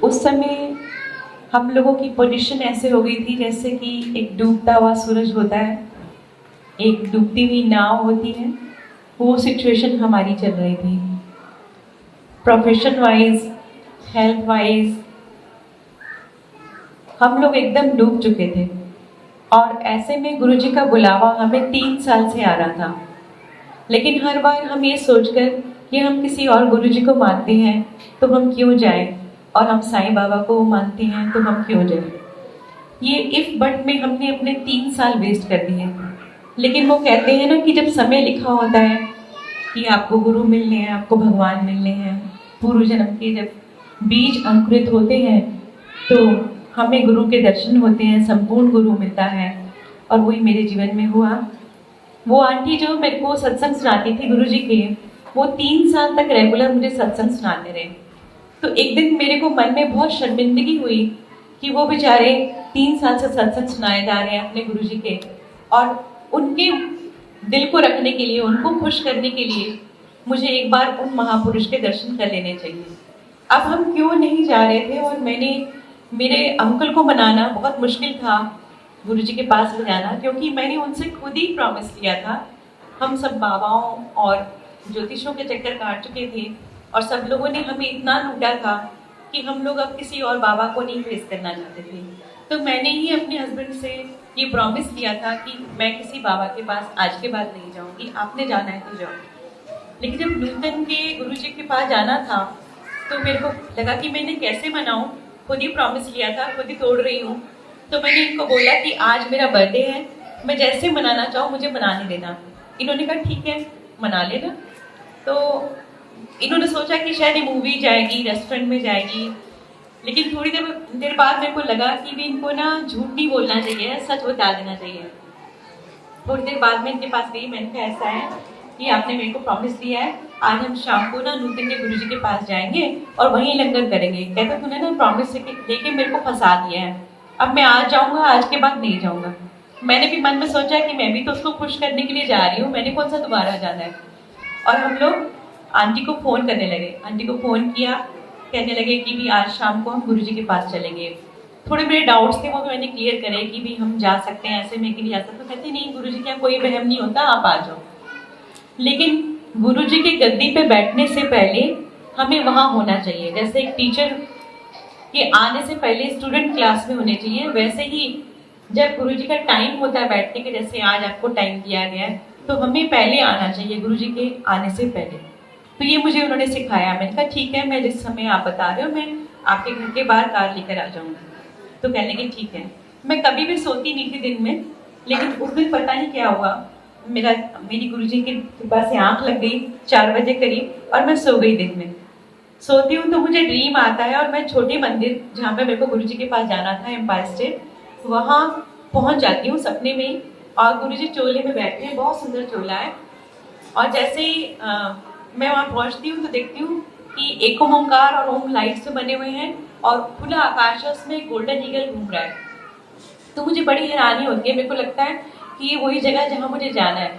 उस समय हम लोगों की पोजीशन ऐसे हो गई थी जैसे कि एक डूबता हुआ सूरज होता है, एक डूबती हुई नाव होती है, वो सिचुएशन हमारी चल रही थी। प्रोफेशन वाइज, हेल्थ वाइज हम लोग एकदम डूब चुके थे। और ऐसे में गुरुजी का बुलावा हमें 3 साल से आ रहा था, लेकिन हर बार हम ये सोचकर कि हम किसी और गुरुजी को मानते हैं तो हम क्यों जाएं, और हम साईं बाबा को मानते हैं तो हम क्यों जाएं। ये इफ बट में हमने अपने 3 साल वेस्ट कर दिए। लेकिन वो कहते हैं ना कि जब समय लिखा होता है कि आपको गुरु मिलने हैं, आपको भगवान मिलने हैं, पूर्व जन्म के जब बीज अंकुरित होते हैं तो हमें गुरु के दर्शन होते हैं, संपूर्ण गुरु मिलता है। और वही मेरे जीवन में हुआ। वो आंटी जो मेरे को सत्संग सुनाती थी गुरुजी के, वो 3 साल तक रेगुलर मुझे सत्संग सुनाते रहे। तो एक दिन मेरे को मन में बहुत शर्मिंदगी हुई कि वो बेचारे 3 साल से सत्संग सुनाए जा रहे हैं अपने गुरुजी के, और उनके दिल को रखने के लिए, उनको खुश करने के लिए मुझे एक बार उन महापुरुष के दर्शन कर लेने चाहिए। अब हम क्यों नहीं जा रहे थे, और मेरे अंकल को मनाना बहुत मुश्किल था गुरुजी के पास ले जाना, क्योंकि मैंने उनसे खुद ही प्रॉमिस किया था। हम सब बाबाओं और ज्योतिषों के चक्कर काट चुके थे और सब लोगों ने हमें इतना लूटा था कि हम लोग अब किसी और बाबा को नहीं फेस करना चाहते थे। तो मैंने ही अपने हस्बैंड से ये प्रॉमिस किया था कि मैं किसी बाबा के पास आज के बाद नहीं जाऊंगी, आपने जाना है तो जाओ। लेकिन जब नूतन के गुरुजी के पास जाना था तो मेरे को लगा कि मैं इन्हें कैसे मनाऊं, खुद ही प्रॉमिस लिया था, खुद ही तोड़ रही हूँ। तो मैंने इनको बोला कि आज मेरा बर्थडे है, मैं जैसे मनाना चाहूँ मुझे मनाने देना। इन्होंने कहा ठीक है मना लेना। तो इन्होंने सोचा कि शायद ये मूवी जाएगी, रेस्टोरेंट में जाएगी, लेकिन थोड़ी देर बाद मेरे को लगा कि भी इनको ना झूठ नहीं बोलना चाहिए, सच बता देना चाहिए। थोड़ी देर बाद में इनके पास गई, मैंने कहा ऐसा है कि आपने मेरे को प्रॉमिस दिया है, आज हम शाम को ना नूतन के गुरुजी के पास जाएंगे और वहीं लंगर करेंगे। कहता तूने ना प्रॉमिस लेके मेरे को फंसा दिया है, अब मैं आज जाऊंगा, आज के बाद नहीं जाऊंगा। मैंने भी मन में सोचा कि मैं भी तो उसको खुश करने के लिए जा रही हूँ, मैंने कौन सा दोबारा जाना है। और हम लोग आंटी को फोन करने लगे, आंटी को फोन किया, कहने लगे कि भी आज शाम को हम गुरुजी के पास चलेंगे। थोड़े मेरे डाउट्स थे वो मैंने क्लियर करे कि भी हम जा सकते हैं, ऐसे में कि नहीं जा सकते। तो कहते नहीं गुरुजी क्या कोई वहम नहीं होता, आप आ जाओ। लेकिन गुरुजी की गद्दी पे बैठने से पहले हमें वहां होना चाहिए। जैसे एक टीचर के आने से पहले स्टूडेंट क्लास में होने चाहिए, वैसे ही जब गुरुजी का टाइम होता है बैठने के, जैसे आज आपको टाइम दिया गया है, तो हमें पहले आना चाहिए गुरुजी के आने से पहले। तो ये मुझे उन्होंने सिखाया। मैंने कहा ठीक है, मैं जिस समय आप बता रहे हो मैं आपके घर के बाहर कार लेकर आ जाऊंगी। तो कहने की ठीक है। मैं कभी भी सोती नहीं थी दिन में, लेकिन उस दिन पता नहीं क्या हुआ, मेरी गुरुजी के कृपा से आंख लग गई 4 बजे करीब, और मैं सो गई। दिन में सोती हूँ तो मुझे ड्रीम आता है और मैं छोटे मंदिर जहाँ पे मेरे को गुरुजी के पास जाना था, एम्पायर स्टेट, वहाँ पहुँच जाती हूँ सपने में ही। और गुरुजी चोले में बैठे हैं, बहुत सुंदर चोला है। और जैसे ही मैं वहाँ पहुँचती हूँ तो देखती हूँ कि एक ओंकार और ओम लाइट से बने हुए हैं और खुला आकाश है, उसमें गोल्डन ईगल घूम रहा है। तो मुझे बड़ी हैरानी होती है, मेरे को लगता है कि ये वही जगह जहाँ मुझे जाना है।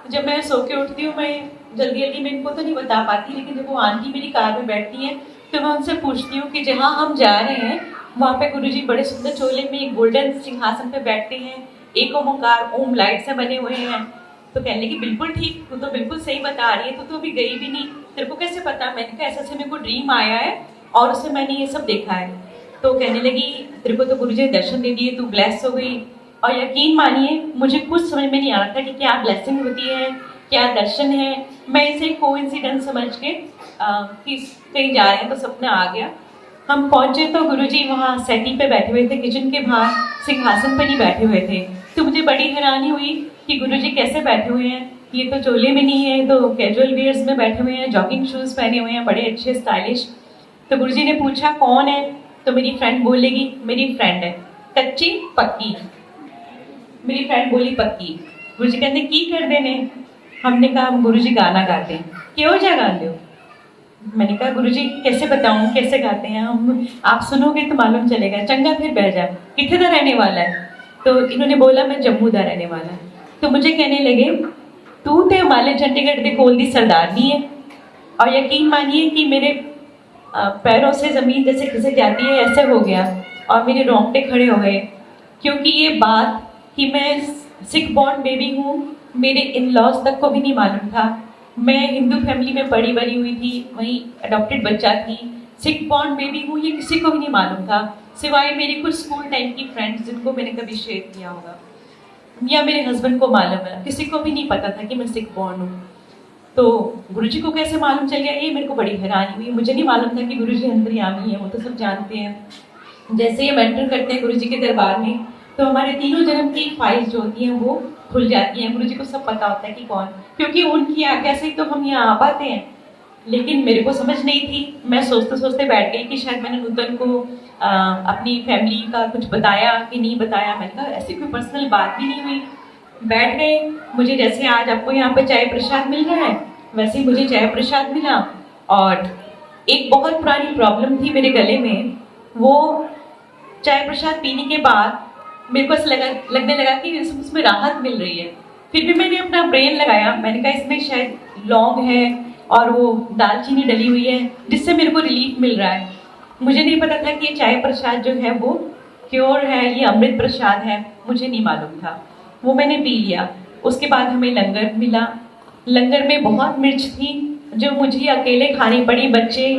जब मैं सो के उठती हूँ, मैं जल्दी जल्दी मैं इनको तो नहीं बता पाती, लेकिन जब वो आंटी मेरी कार में बैठती है तो मैं उनसे पूछती हूँ कि जहाँ हम जा रहे हैं वहाँ पे गुरुजी बड़े सुंदर चोले में एक गोल्डन सिंहासन पे बैठते हैं, एक ओंकार ओम लाइट से बने हुए हैं। तो कहने लगी बिल्कुल ठीक, तू तो बिल्कुल सही बता रही है, तू तो अभी गई भी नहीं, तेरे को कैसे पता। मैंने कहा ऐसा मेरे को ड्रीम आया है और उसमें मैंने ये सब देखा है। तो कहने लगी तेरे को तो गुरुजी ने दर्शन दे दिए, तू ब्लेस हो गई। और यकीन मानिए मुझे कुछ समझ में नहीं आ रहा था कि क्या ब्लेसिंग होती है, क्या दर्शन है। मैं इसे कोइंसिडेंस समझ के कि कहीं जा रहे हैं तो सपना आ गया। हम पहुंचे तो गुरुजी वहाँ सेटी पे बैठे हुए थे, किचन के बाहर सिंहासन पर नहीं बैठे हुए थे। तो मुझे बड़ी हैरानी हुई कि गुरुजी कैसे बैठे हुए हैं, ये तो चोले में नहीं है, तो कैजुअल वेयर्स में बैठे हुए हैं, जॉगिंग शूज पहने हुए हैं, बड़े अच्छे स्टाइलिश। तो गुरुजी ने पूछा कौन है, तो मेरी फ्रेंड बोलेगी मेरी फ्रेंड है, कच्ची पक्की। मेरी फ्रेंड बोली पक्की। गुरुजी कहते की कर देने। हमने कहा हम गुरुजी गाना गाते हैं। क्यों जा गाते हो? मैंने कहा गुरुजी कैसे बताऊं कैसे गाते हैं हम, आप सुनोगे तो मालूम चलेगा। चंगा फिर बह जा, किथे दा रहने वाला है? तो इन्होंने बोला मैं जम्मू दा रहने वाला है। तो मुझे कहने लगे तू तो हिमालय चंडीगढ़ के कोल दी सरदारनी है। और यकीन मानिए कि मेरे पैरों से ज़मीन जैसे खिसक जाती है ऐसे हो गया और मेरे रोंगटे खड़े हो गए, क्योंकि ये बात कि मैं सिख बॉर्न बेबी हूँ मेरे इन लॉज तक को भी नहीं मालूम था। मैं हिंदू फैमिली में पड़ी बड़ी हुई थी, वहीं अडॉप्टेड बच्चा थी। सिख बॉर्न बेबी हूँ ये किसी को भी नहीं मालूम था, सिवाय मेरी कुछ स्कूल टाइम की फ्रेंड्स जिनको मैंने कभी शेयर किया होगा, या मेरे हस्बैंड को मालूम है, किसी को भी नहीं पता था कि मैं सिख बॉर्न हूँ। तो गुरुजी को कैसे मालूम चल गया ये मेरे को बड़ी हैरानी हुई। मुझे नहीं मालूम था कि गुरुजी अंतर्यामी है, वो तो सब जानते हैं। जैसे ही हम एंटर करते हैं गुरुजी के दरबार में तो हमारे तीनों जन्म की फाइल्स जो होती हैं वो खुल जाती हैं। गुरुजी को सब पता होता है कि कौन, क्योंकि उनकी आज्ञा से तो हम यहाँ आ पाते हैं। लेकिन मेरे को समझ नहीं थी, मैं सोचते सोचते बैठ गई कि शायद मैंने नूतन को अपनी फैमिली का कुछ बताया कि नहीं बताया। मैंने कहा ऐसी कोई पर्सनल बात भी नहीं हुई। बैठ गए। मुझे जैसे आज आपको यहाँ पे चाय प्रसाद मिल रहा है वैसे ही मुझे चाय प्रसाद मिला। और एक बहुत पुरानी प्रॉब्लम थी मेरे गले में, वो चाय प्रसाद पीने के बाद मेरे को ऐसा लगने लगा कि उसमें राहत मिल रही है। फिर भी मैंने अपना ब्रेन लगाया, मैंने कहा इसमें शायद लौंग है और वो दालचीनी डली हुई है जिससे मेरे को रिलीफ मिल रहा है। मुझे नहीं पता था कि ये चाय प्रसाद जो है वो क्योर है, ये अमृत प्रसाद है, मुझे नहीं मालूम था। वो मैंने पी लिया। उसके बाद हमें लंगर मिला। लंगर में बहुत मिर्च थी जो मुझे अकेले खानी पड़ी, बच्चे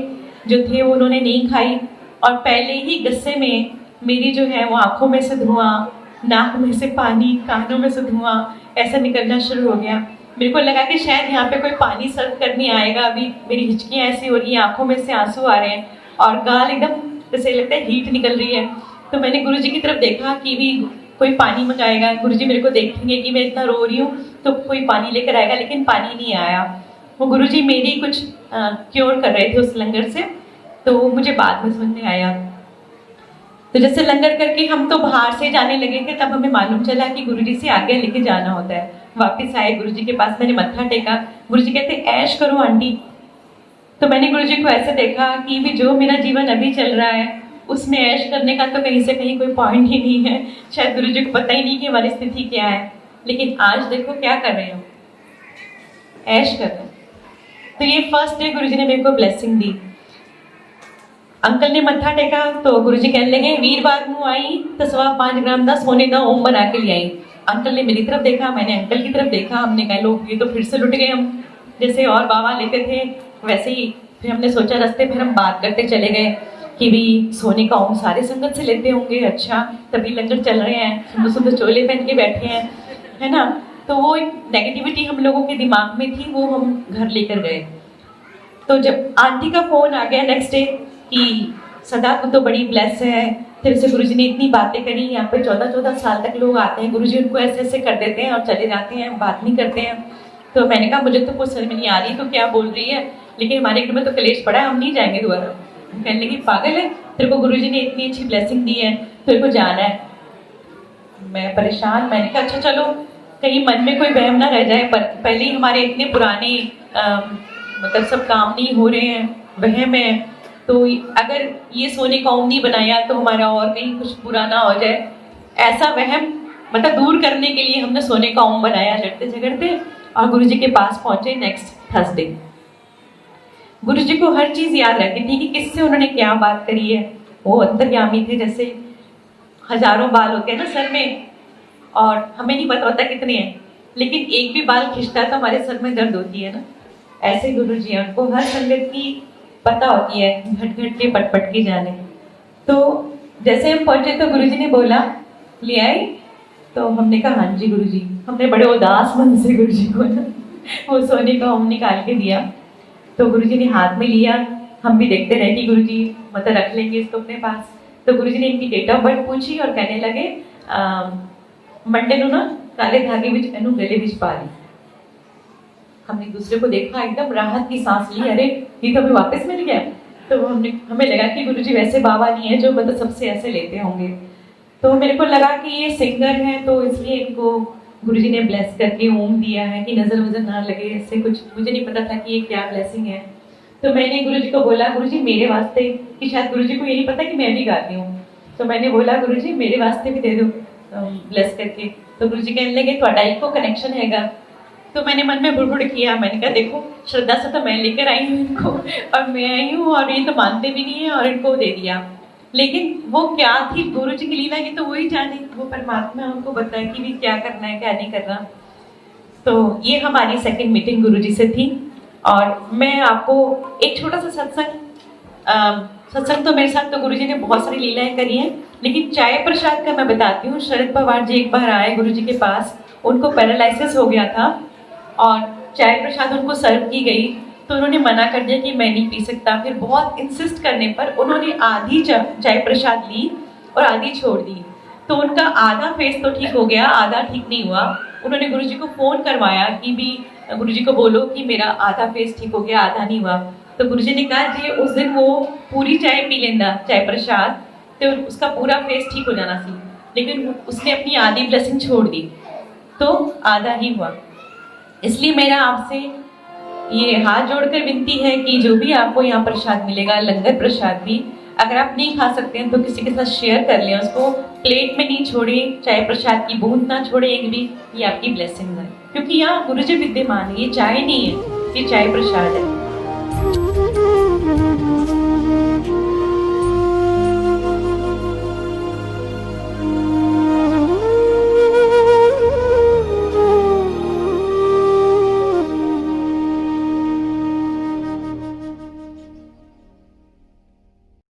जो थे वो उन्होंने नहीं खाई। और पहले ही गुस्से में मेरी जो है वो आंखों में से धुआं, नाक में से पानी, कानों में से धुआं ऐसा निकलना शुरू हो गया। मेरे को लगा कि शायद यहाँ पे कोई पानी सर्व करने आएगा। अभी मेरी हिचकियाँ ऐसी हो रही हैं, आंखों में से आंसू आ रहे हैं और गाल एकदम जैसे लगता है हीट निकल रही है। तो मैंने गुरुजी की तरफ देखा कि भी कोई पानी मंगाएगा, गुरुजी मेरे को देखेंगे कि मैं इतना रो रही हूँ तो कोई पानी लेकर आएगा, लेकिन पानी नहीं आया। वो गुरुजी मेरी कुछ क्योर कर रहे थे उस लंगर से, तो मुझे बाद में समझ में आया। तो जैसे लंगर करके हम तो बाहर से जाने लगे थे, तब हमें मालूम चला कि गुरुजी से आज्ञा लेके जाना होता है। वापस आए गुरुजी के पास, मैंने मत्था टेका। गुरुजी कहते ऐश करो आंटी। तो मैंने गुरुजी को ऐसे देखा कि भी जो मेरा जीवन अभी चल रहा है उसमें ऐश करने का तो कहीं से कहीं कोई पॉइंट ही नहीं है। शायद गुरुजी को पता ही नहीं कि हमारी स्थिति क्या है, लेकिन आज देखो क्या कर रहे हो, ऐश कर रहे हो। तो ये फर्स्ट डे गुरुजी ने मेरे को ब्लेसिंग दी। अंकल ने मत्था टेका तो गुरुजी कहने लगे वीरवार को आई तो 5.25 ग्राम का सोने का ओम बना के ले आई। अंकल ने मेरी तरफ देखा, मैंने अंकल की तरफ देखा। हमने कहा लोग ये तो फिर से लुट गए। हम जैसे और बाबा लेते थे वैसे ही फिर हमने सोचा रास्ते फिर हम बात करते चले गए कि भी सोने का ओम सारे संगत से लेते होंगे, अच्छा तभी लंगर चल रहे हैं, सुंदर सुंदर चोले पहन के बैठे हैं, है ना। तो वो एक नेगेटिविटी हम लोगों के दिमाग में थी, वो हम घर लेकर गए। तो जब आंटी का फोन आ गया नेक्स्ट डे कि सदा को तो बड़ी ब्लेस है, फिर से गुरुजी ने इतनी बातें करी, यहाँ पे 14-14 साल तक लोग आते हैं, गुरुजी उनको ऐसे ऐसे कर देते हैं और चले जाते हैं, बात नहीं करते हैं। तो मैंने कहा मुझे तो कुछ समझ में नहीं आ रही तो क्या बोल रही है, लेकिन हमारे घर में तो कलेश पड़ा है, हम नहीं जाएंगे दोबारा। कहने लगी पागल है, तेरे को गुरुजी ने इतनी अच्छी ब्लेसिंग दी है, तेरे को जाना है। मैं परेशान, मैंने कहा अच्छा चलो कहीं मन में कोई वहम ना रह जाए, पर पहले ही हमारे इतने पुराने मतलब सब काम नहीं हो रहे हैं, वहम है। तो अगर ये सोने का ओम नहीं बनाया तो हमारा और कहीं कुछ बुरा ना हो जाए, ऐसा वहम मतलब दूर करने के लिए हमने सोने का ओम बनाया झगड़ते झगड़ते और गुरुजी के पास पहुंचे नेक्स्ट थर्सडे। गुरुजी को हर चीज याद रहती थी कि किससे उन्होंने क्या बात करी है। वो अंतर्यामी थे, जैसे हजारों बाल होते हैं ना सर में और हमें नहीं पता होता कितने हैं, लेकिन एक भी बाल खिंचता तो हमारे सर में दर्द होती है ना। ऐसे गुरुजी हैं, उनको हर संगत की पता होती है, घट घट के पट पट के जाने। तो जैसे हम पहुंचे तो गुरुजी ने बोला ले आई, तो हमने कहा हाँ जी गुरुजी। हमने बड़े उदास मन से गुरुजी को ना वो सोने का ओम निकाल के दिया। तो गुरुजी ने हाथ में लिया, हम भी देखते रहे कि गुरुजी मतलब रख लेंगे इसको अपने पास। तो गुरुजी ने इनकी डेट ऑफ बर्थ पूछी और कहने लगे मंडे नु ना काले धागे विच एनु गले विच पा ली। हमने एक दूसरे को देखा, एकदम राहत की सांस ली, अरे ये तो हमें वापस मिल गया। तो हमें लगा कि गुरुजी वैसे बाबा नहीं है जो मतलब सबसे ऐसे लेते होंगे। तो मेरे को लगा कि ये सिंगर है तो इसलिए इनको गुरुजी ने ब्लेस करके ओम दिया है कि नजर वजर ना लगे, ऐसे कुछ मुझे नहीं पता था कि ये क्या ब्लेसिंग है। तो मैंने गुरुजी को बोला गुरुजी मेरे वास्ते, कि शायद गुरुजी को ये नहीं पता कि मैं भी गाती हूँ। तो मैंने बोला गुरुजी मेरे वास्ते भी दे दो ब्लेस करके। तो गुरुजी कहने लगे ਤੁਹਾਡਾ ਇੱਕੋ कनेक्शन हैगा तो मैंने मन में बुड़बुड़ किया, मैंने कहा देखो श्रद्धा से तो मैं लेकर आई हूँ इनको, और मैं आई हूँ और ये तो मानते भी नहीं है, और इनको दे दिया। लेकिन वो क्या थी गुरु जी की लीला, ये तो वही जाने, वो परमात्मा हमको बताए कि भी क्या करना है क्या नहीं करना। तो ये हमारी सेकंड मीटिंग गुरु जी से थी। और मैं आपको एक छोटा सा सत्संग तो मेरे साथ तो गुरु जी ने बहुत सारी लीलाएं करी हैं, लेकिन चाय प्रसाद का मैं बताती हूँ। शरद पवार जी एक बार आए गुरु जी के पास, उनको पैरालिसिस हो गया था और चाय प्रसाद उनको सर्व की गई, तो उन्होंने मना कर दिया कि मैं नहीं पी सकता। फिर बहुत इंसिस्ट करने पर उन्होंने आधी चाय प्रसाद ली और आधी छोड़ दी। तो उनका आधा फेस तो ठीक हो गया, आधा ठीक नहीं हुआ। उन्होंने गुरुजी को फोन करवाया कि भी गुरुजी को बोलो कि मेरा आधा फेस ठीक हो गया, आधा नहीं हुआ। तो गुरुजी ने कहा जी उस दिन वो पूरी चाय पी लेंदा, चाय प्रसाद, तो उसका पूरा फेस ठीक हो जाना सी, लेकिन उसने अपनी आधी ब्लेसिंग छोड़ दी तो आधा ही हुआ। इसलिए मेरा आपसे ये हाथ जोड़कर विनती है कि जो भी आपको यहाँ प्रसाद मिलेगा, लंगर प्रसाद भी, अगर आप नहीं खा सकते हैं तो किसी के साथ शेयर कर लें, उसको प्लेट में नहीं छोड़े, चाय प्रसाद की बूंद ना छोड़े एक भी, ये आपकी ब्लेसिंग है। क्योंकि यहाँ गुरु जी विद्यमान है, ये चाय नहीं है, ये चाय प्रसाद है।